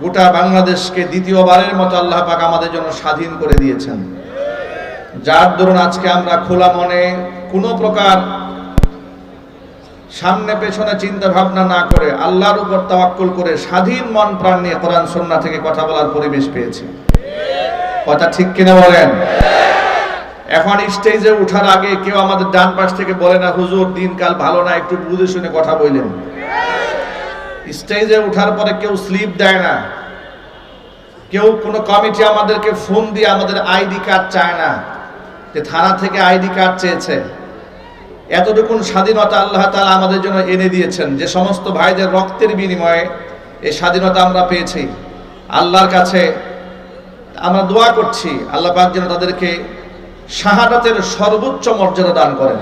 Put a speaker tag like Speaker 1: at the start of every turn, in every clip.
Speaker 1: গোটা বাংলাদেশকে দ্বিতীয়বারের মতো আল্লাহ পাক আমাদের জন্য স্বাধীন করে দিয়েছেন, যার দরুন আজকে আমরা খোলা মনে কোনো প্রকার সামনে পেছনে চিন্তা ভাবনা না করে আল্লাহর উপর তাওয়াক্কুল করে স্বাধীন মন প্রাণ নিয়ে কোরআন সুন্নাহ থেকে কথা বলার পরিবেশ পেয়েছি। কথা ঠিক কিনা বলেন? এখন স্টেজে ওঠার আগে কেউ আমাদের ডান পাশ থেকে বলে না, হুজুর দিনকাল ভালো না, একটু বুঝে শুনে কথা বললেন। স্টেজে ওঠার পরে কেউ স্লিপ দেয় না, কেউ কোনো কমিটি আমাদেরকে ফোন দিয়ে আমাদের আইডি কার্ড চায় না, যে থানা থেকে আইডি কার্ড চেয়েছে। এতটুকুন স্বাধীনতা আল্লাহ তাআলা আমাদের জন্য এনে দিয়েছেন, যে সমস্ত ভাইদের রক্তের বিনিময়ে এই স্বাধীনতা আমরা পেয়েছি। আল্লাহর কাছে আমরা দোয়া করছি আল্লাহ পাক যেন তাদেরকে শাহাদাতের সর্বোচ্চ মর্যাদা দান করেন।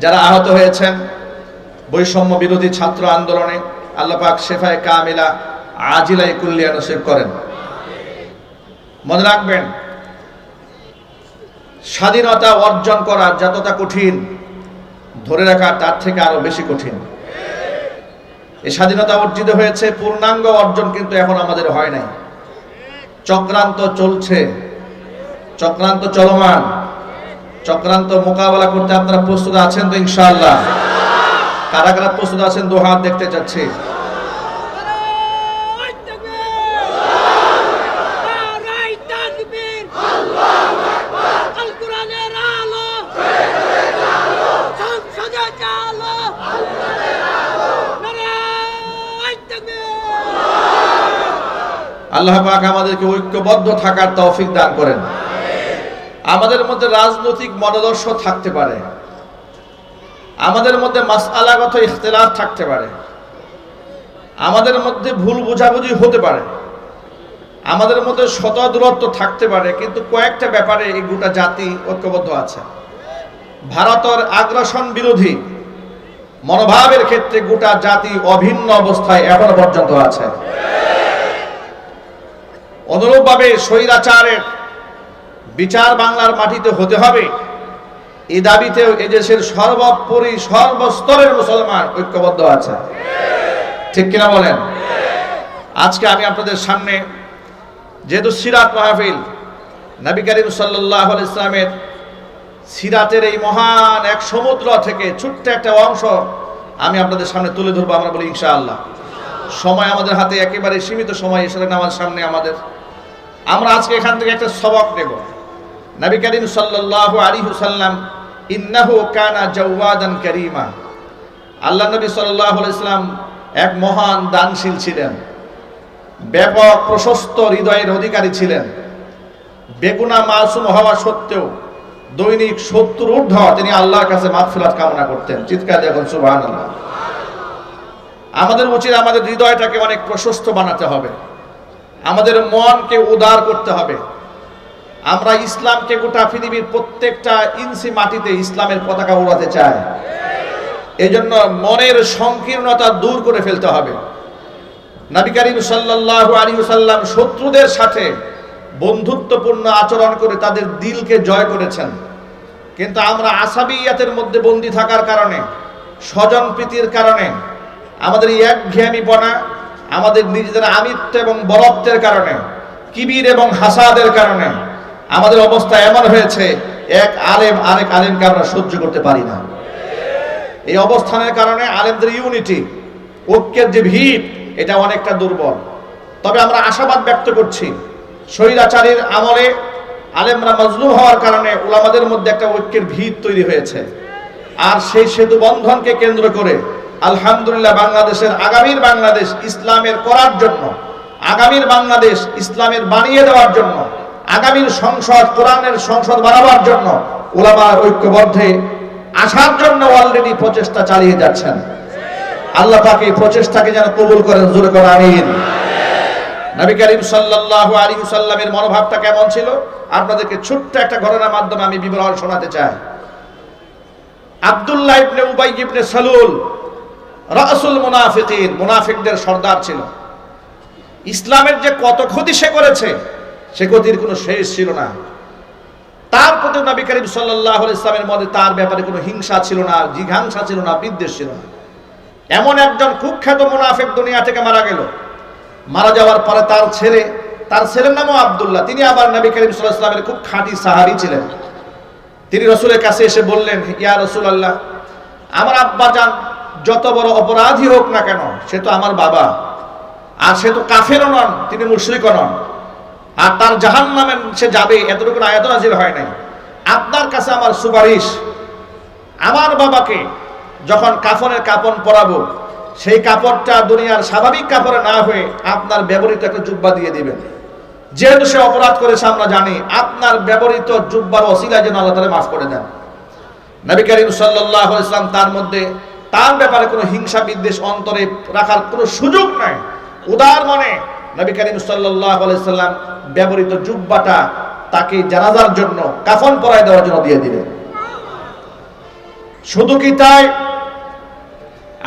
Speaker 1: যারা আহত হয়েছেন বৈষম্য বিরোধী ছাত্র আন্দোলনে, আল্লাহ পাক শেফায়ে কামিলা আজিলাই কুল্লিয়া নসিব করেন। মনে রাখবেন, স্বাধীনতা অর্জন করা যতটা কঠিন, ধরে রাখা তার থেকে আরো বেশি কঠিন। এই স্বাধীনতা অর্জিত হয়েছে, পূর্ণাঙ্গ অর্জন কিন্তু এখন আমাদের হয় নাই। চক্রান্ত চলছে, চক্রান্ত চলমান। চক্রান্ত মোকাবেলা করতে আপনারা প্রস্তুত আছেন তো? ইনশাআল্লাহ। কারা কারা প্রস্তুত আছেন? দু হাত দেখতে চাচ্ছি। আল্লাহ পাক আমাদেরকে ঐক্যবদ্ধ থাকার তৌফিক দান করেন। আমাদের মধ্যে রাজনৈতিক মতাদর্শ থাকতে পারে, আমাদের মধ্যে মাসআলাগত ইখতিলাফ থাকতে পারে, আমাদের মধ্যে ভুল বোঝাবুঝি হতে পারে, আমাদের মধ্যে শত দূরত্ব থাকতে পারে, কিন্তু কয়েকটা ব্যাপারে এই গোটা জাতি ঐক্যবদ্ধ আছে। ভারতের আগ্রাসন বিরোধী মনোভাবের ক্ষেত্রে গোটা জাতি অভিন্ন অবস্থায় এখনো পর্যন্ত আছে। অনুরূপভাবে স্বৈরাচারের বিচার বাংলার মাটিতে হতে হবে, এই দাবিতেও এদেশের সর্বোপরি সর্বস্তরের মুসলমান ঐক্যবদ্ধ আছে। ঠিক কিনা বলেন? আজকে আমি আপনাদের সামনে, যেহেতু সিরাত মাহফিল, নবী করিম সাল্লাল্লাহু আলাইহি ওয়াসাল্লামের সিরাতের এই মহান এক সমুদ্র থেকে ছোট্ট একটা অংশ আমি আপনাদের সামনে তুলে ধরবো। আমরা বলি ইনশাআল্লাহ। সময় আমাদের হাতে একেবারে সীমিত সময় এসে নামাজ সামনে আমাদের। আমরা আজকে এখান থেকে একটা সবক নেব। নবী করিম সাল্লাল্লাহু আলাইহি ওয়াসাল্লাম ইন্নাহু কানা জাওয়াদান কারীমা। আল্লাহ নবী সাল্লাল্লাহু আলাইহি ওয়াসাল্লাম এক মহান দানশীল ছিলেন, ব্যাপক প্রশস্ত হৃদয়ের অধিকারী ছিলেন। বেগুনাহ মাসুম হওয়া সত্ত্বেও দৈনিক 70 ঊর্ধ্ব তিনি আল্লাহর কাছে মাগফিরাত কামনা করতেন। চিৎকার দেখুন সুবহানাল্লাহ। আমাদের উচিত আমাদের হৃদয়টাকে অনেক প্রশস্ত বানাতে হবে, আমাদের মনকে উদার করতে হবে। আমরা ইসলামকে গোটা পৃথিবীর প্রত্যেকটা ইঞ্চি মাটিতে ইসলামের পতাকা উড়াতে চাই। এজন্য মনের সংকীর্ণতা দূর করে ফেলতে হবে। নবী করিম সাল্লাল্লাহু আলাইহি ওয়াসাল্লাম শত্রুদের সাথে বন্ধুত্বপূর্ণ আচরণ করে তাদের দিলকে জয় করেছেন, কিন্তু আমরা আসাবিয়াতের মধ্যে বন্দী থাকার কারণে, স্বজন প্রীতির কারণে, আমাদের এই একঘেয়েমিপনা, আমাদের নিজেদের আমিত্ব এবং বরত্বের কারণে, কিবির এবং হাসাদের কারণে আমাদের অবস্থা এমন হয়েছে, এক আলেম আরেক আলেমকে আমরা সহ্য করতে পারি না। এই অবস্থানের কারণে আলেমদের ইউনিটি, ঐক্যের যে ভিত, এটা অনেকটা দুর্বল। তবে আমরা আশাবাদ ব্যক্ত করছি, স্বৈরাচারীর আমলে আলেমরা মজলুম হওয়ার কারণে উলামাদের মধ্যে একটা ঐক্যের ভিত তৈরি হয়েছে। আর সেই সেতু বন্ধনকে কেন্দ্র করে আলহামদুলিল্লাহ বাংলাদেশের আগামীর বাংলাদেশ ইসলামের করার জন্য, আগামীর বাংলাদেশ ইসলামের বানিয়ে দেওয়ার জন্য, আগামীর সংসদ কোরআনের সংসদ বানাবার জন্য উলামা ঐক্যবদ্ধে আসার জন্য অলরেডি প্রচেষ্টা চালিয়ে যাচ্ছেন। আল্লাহ পাক এই প্রচেষ্টাকে যেন কবুল করেন। জোরে করে আমিন। নবী করিম সাল্লাল্লাহু আলাইহি ওয়াসাল্লামের মনোভাবটা কেমন ছিল আপনাদেরকে ছোট্ট একটা ঘটনার মাধ্যমে আমি বিবরণ শোনাতে চাই। আব্দুল্লাহ ইবনে উবাই ইবনে সালুল রাসূল মুনাফিকিন, মুনাফিকদের সর্দার ছিল। ইসলামের যে কত ক্ষতি সে করেছে, সে ক্ষতির কোনো শেষ ছিল না। তার প্রতি নবী করিম সাল্লাল্লাহু আলাইহি ওয়াসাল্লামের মধ্যে তার ব্যাপারে কোনো হিংসা ছিল না, জিঘাংসা ছিল না, বিদ্বেষ ছিল না। এমন একজন কুখ্যাত মুনাফিক দুনিয়া থেকে মারা গেল, মারা যাওয়ার পরে তার ছেলের নামও আব্দুল্লাহ, তিনি আবার নবী করিম সাল্লাল্লাহু আলাইহি ওয়াসাল্লামের খুব খাঁটি সাহাবী ছিলেন। তিনি রাসূলের কাছে এসে বললেন, ইয়া রাসূলুল্লাহ, আমার আব্বাজান যত বড় অপরাধী হোক না কেন, সে তো আমার বাবা, আর সে তো কাফেরও নন, তিনি মুশরিকও নন, আর তার জাহান্নামে সে যাবে, এতটুকু আয়াত নাযিল হয় নাই। আপনার কাছে আমার সুপারিশ, আমার বাবাকে যখন কাফনের কাপড় পরাবো, সেই কাপড়টা দুনিয়ার স্বাভাবিক কাপড়ে না হয়ে আপনার ব্যবহৃত একটা জুব্বা দিয়ে দিবেন। যেহেতু সে অপরাধ করেছে আমরা জানি, আপনার ব্যবহৃত জুব্বার ওসিলায় যেন আল্লাহ তাআলা মাফ করে দেন। নবী করিম সাল্লাল্লাহু আলাইহি ওয়াসাল্লাম তার মধ্যে তার ব্যাপারে কোনো হিংসা বিদ্বেষ অন্তরে রাখার কোনো সুযোগ নাই। উদার মনে নবী করিম সাল্লাল্লাহু আলাইহি ওয়াসাল্লাম ব্যবহৃত জুব্বাটা তাকে জানাজার জন্য, কাফন পরায় দেওয়ার জন্য দিয়ে দিলেন। শুধু কি তাই,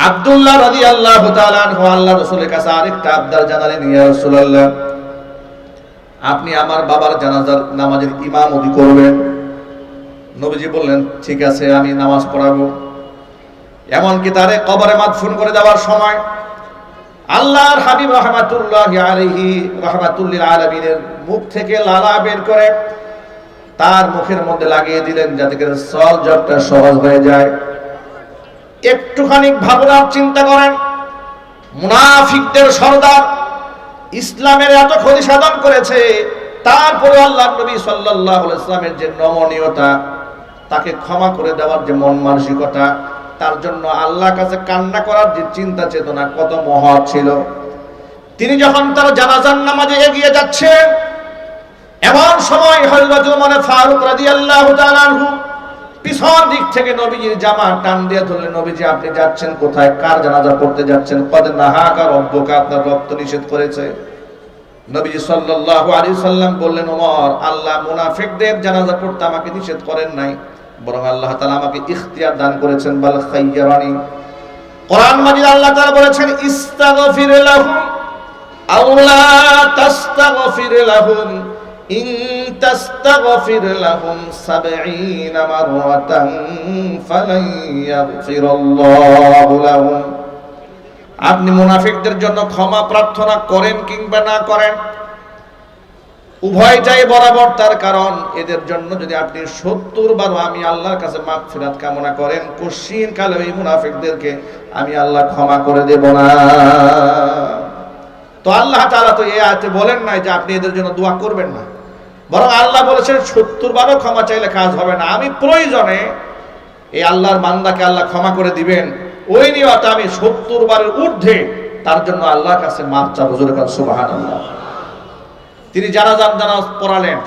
Speaker 1: আব্দুল্লাহ রাদিয়াল্লাহু তাআলা আনহু আল্লাহর রাসূলের কাছে আরেকটা আবদার জানালেন, ইয়া রাসূলুল্লাহ, আপনি আমার বাবার জানাজার নামাজের ইমামতি করবেন। নবীজি বললেন, ঠিক আছে, আমি নামাজ পড়াবো। এমনকি তারে কবরে মাদফুন করে দেওয়ার সময় আল্লাহর হাবিব রাহমাতুল্লাহি আলাইহি রাহমাতুল লিল আলামিনের মুখ থেকে লালা বের করে তার মুখের মধ্যে লাগিয়ে দিলেন, যাতে করে সওয়াল জবটা সহজ হয়ে যায়। একটুখানি ভাবনা চিন্তা করেন, মুনাফিকদের সরদার ইসলামের এত ক্ষতি সাধন করেছে, তারপরে আল্লাহর নবী সাল্লাল্লাহু আলাইহি ওয়াসাল্লামের যে নমনীয়তা, তাকে ক্ষমা করে দেওয়ার যে মন মানসিকতা, তার জন্য আল্লাহর কাছে কান্না করার যে চিন্তা চেতনা কত মহৎ ছিল। তিনি যখন তার জানাজার নামাজে এগিয়ে যাচ্ছেন, এমন সময় হযরত ওমর ফারুক রাদিয়াল্লাহু তাআলা আনহু পিছন দিক থেকে নবীজির জামা টান দিয়ে ধরলেন, নবীজি আপনি যাচ্ছেন কোথায়, কার জানাজা পড়তে যাচ্ছেন? কদ নাহাকা রব্বুকা, আপনার রব তো নিষেধ করেছে। নবীজি সাল্লাল্লাহু আলাইহি সাল্লাম বললেন, ওমর, আল্লাহ মুনাফিকদের জানাজা পড়তে আমাকে নিষেধ করেন নাই, বরং আল্লাহ তাআলা আমাকে ইখতিয়ার দান করেছেন, বাল খায়্যারানি। কোরআন মাজিদ আল্লাহ তাআলা বলেছেন, ইস্তাগফির লাহুম আও লা তাস্তাগফির লাহুম ইন তাস্তাগফির লাহুম ৭০ মাররাতান ফালান ইয়াগফিরাল্লাহু লাহুম। আপনি মুনাফিকদের জন্য ক্ষমা প্রার্থনা করেন কিংবা না করেন, উভয়টাই বরাবর, তার কারণ এদের জন্য যদি আপনি ৭০ বার আমি আল্লাহর কাছে মাগফিরাত কামনা করেন, কোশ্চিন কালে এই মুনাফিকদেরকে আমি আল্লাহ ক্ষমা করে দেব না। তো আল্লাহ তাআলা তো এই আয়াতে বলেন নাই যে আপনি এদের জন্য দোয়া করবেন না, বরং আল্লাহ বলেছেন ৭০ বারও ক্ষমা চাইলে কাজ হবে না, আমি প্রয়োজনে এই আল্লাহর বান্দাকে আল্লাহ ক্ষমা করে দিবেন, ওই নিয়তে আমি ৭০ বারের ঊর্ধ্বে তার জন্য আল্লাহর কাছে মাফ চাবো। জোরে বলেন সুবহানাল্লাহ। তিনি জানাজা পড়ালেন।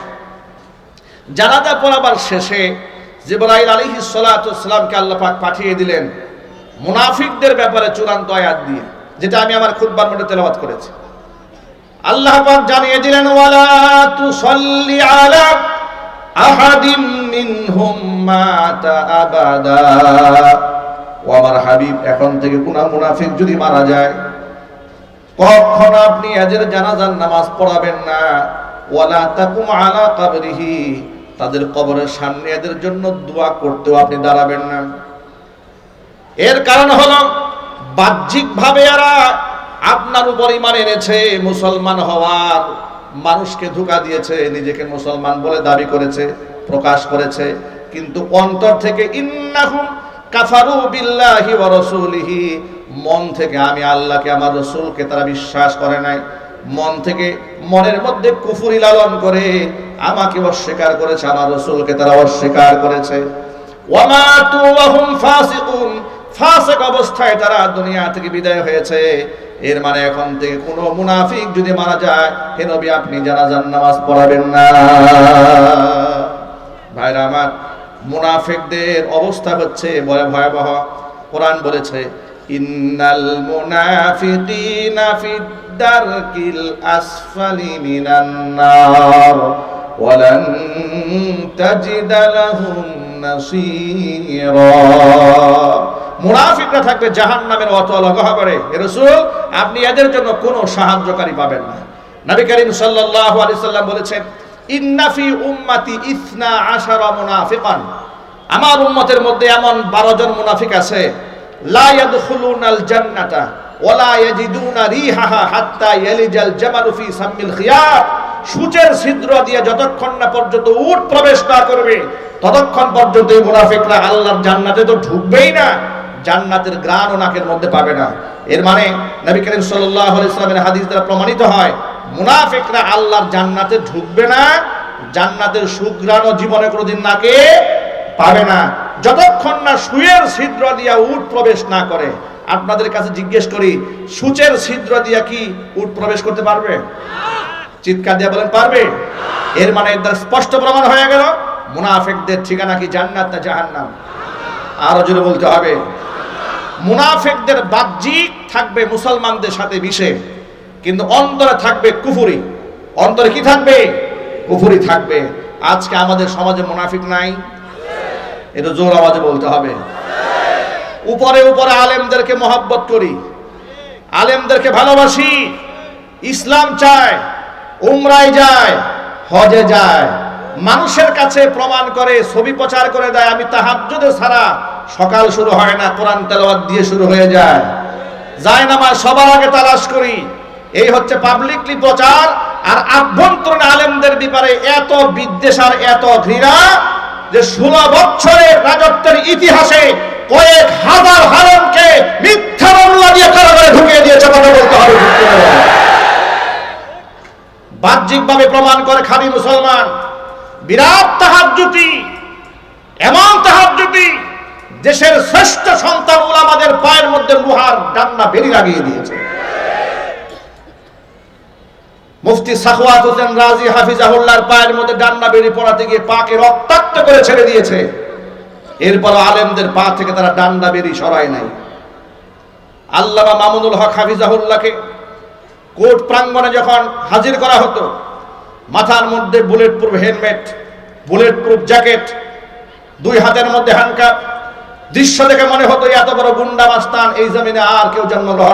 Speaker 1: জানাজা পড়াবার শেষে জিবরাইল আলাইহিস সালাতু ওয়াসসালামকে আল্লাহ পাক পাঠিয়ে দিলেন মুনাফিকদের ব্যাপারে চূড়ান্ত আয়াত দিয়ে, যেটা আমি আমার খুতবার মধ্যে তেলাওয়াত করেছি। আল্লাহ পাক জানিয়ে দিলেন, ওয়ালা তুসাল্লি আলা আহাদিম মিনহুম মাতা আবাদা। ও আমার হাবিব, এখন থেকে কোন মুনাফিক যদি মারা যায়, কখনো আপনি এদের জানাজার নামাজ পড়াবেন না। ওয়ালা তাকুম আলা কবরিহি, তাদের কবরের সামনে এদের জন্য দোয়া করতেও আপনি দাঁড়াবেন না। এর কারণ হলো বাহ্যিকভাবে এরা আপনার উপর ঈমান এনেছে, মুসলমান হওয়ার মানুষকে ধোঁকা দিয়েছে, নিজেকে মুসলমান বলে দাবি করেছে, প্রকাশ করেছে, কিন্তু অন্তর থেকে ইন্নাহুম কাফারু বিল্লাহি ওয়া রাসূলিহি, মন থেকে আমি আল্লাহকে আমার রাসূলকে তারা বিশ্বাস করে নাই, মন থেকে মনের মধ্যে কুফরি লালন করে আমাকে অস্বীকার করেছে, আমার রাসূলকে তারা অস্বীকার করেছে। ওয়া মাতু ওয়া হুম ফাসিকুন, ফাসিক অবস্থায় তারা দুনিয়া থেকে বিদায় হয়েছে। এর মানে এখন থেকে কোনো মুনাফিক যদি মারা যায়, হে নবী আপনি জানাজার নামাজ পড়াবেন না। ভাইরা আমার, মুনাফিকদের অবস্থা হচ্ছে বড় ভয়াবহ। কোরআন বলেছে, ইন্নাল মুনাফিকিনা ফিদ দারকিল আসফালি মিনান নার ওয়া লান তাজিদা লাহুম নাসীরা। মুনাফিকরা থাকবে জাহান্নামের অতল গহ্বরে। হে রাসূল, আপনি এদের জন্য কোনো সাহায্যকারী পাবেন না। নবী করিম সাল্লাল্লাহু আলাইহি সাল্লাম বলেছেন, ইন্না ফি উম্মতি 12 মুনাফিকান, আমার উম্মতের মধ্যে এমন 12 জন মুনাফিক আছে, লা ইয়াদখুলুনাল জান্নাতা, ওয়ালা ইয়াজিদুনা রিহাহা হাত্তা ইয়ালিজাল জামালু ফি সামিল খিয়াত। সূচের ছিদ্র দিয়ে যতক্ষণ না পর্যন্ত উট প্রবেশ না করবে ততক্ষণ পর্যন্ত এই মুনাফিকরা আল্লাহর জান্নাতে তো ঢুকবেই না, জান্নাতের ঘ্রাণও নাকের মধ্যে পাবে না। এর মানে নবী করিম সাল্লাল্লাহু আলাইহি ওয়াসাল্লামের হাদিস দ্বারা প্রমাণিত হয় মুনাফিকরা আল্লাহর জান্নাতে ঢুকবে না, জান্নাতের সুঘ্রাণও জীবনে কোনোদিন নাকে পাবে না যতক্ষণ না সুয়ের ছিদ্র দিয়া উট প্রবেশ না করে। আপনাদের কাছে জিজ্ঞেস করি, সূচের ছিদ্র দিয়া কি উট প্রবেশ করতে পারবে? চিৎকার দিয়ে বলেন পারবে? এর মানে এর দ্বারা স্পষ্ট প্রমাণ হয়ে গেল মুনাফিকদের ঠিকানা কি জান্নাত না জাহান্নাম? আরো জোরে বলতে হবে। মুনাফিকদের বাহ্যিক থাকবে মুসলমানদের সাথে মিশে, কিন্তু অন্তরে থাকবে কুফরি। অন্তরে কি থাকবে? কুফরি থাকবে। আজকে আমাদের সমাজে মুনাফিক নাই? এটা জোর আওয়াজে বলতে হবে। উপরে উপরে আলেমদেরকে মহব্বত করি, আলেমদেরকে ভালোবাসি, ইসলাম চায়, উমরায় যায়, হজে যায়, মানুষের কাছে প্রমাণ করে, ছবি প্রচার করে দেয় আমি তাহাজ্জুদে ছাড়া সকাল শুরু হয় না, কোরআন তেলাওয়াত দিয়ে শুরু হয়ে যায়, জায়নামাজ সবার আগে তালাশ করি। এই হচ্ছে পাবলিকলি প্রচার। আর আভ্যন্তরীণ আলেমদের ব্যাপারে এত বিদ্বেষ আর এত ঘৃণা যে 16 বছরের রাজত্বের ইতিহাসে কয়েক হাজার হারামকে মিথ্যা মামলা দিয়ে কারাগারে ঢুকিয়ে দিয়েছে। কথা বলতে হবে। বাহ্যিকভাবে প্রমাণ করে খাঁটি মুসলমান, বিরাট তাহাজ্জুদি, এমন তাহাজ্জুদি দেশের শ্রেষ্ঠ সন্তান উলামাদের পায়ের মধ্যে লোহার ডান্না বেরি লাগিয়ে দিয়েছে। মুফতি সাখাওয়াত হোসেন রাজি হাফিজাহুল্লাহর পায়ের মধ্যে ডান্না বেরি পড়াতে গিয়ে পাকে রক্তাক্ত করে ছেড়ে দিয়েছে। এরপর আলেমদের পা থেকে তারা ডান্না বেরি সরায় নাই। আল্লামা মামুনুল হক হাফিজাহুল্লাহকে কোর্ট প্রাঙ্গণে যখন হাজির করা হতো, মাথার মধ্যে bullet proof helmet, bullet proof jacket, দুই হাতের মধ্যে হ্যান্ডকাপ, দৃশ্য দেখে মনে হতো এত বড় গুন্ডা মাস্তান এই জমিনে আর কেউ জন্মগ্রহণ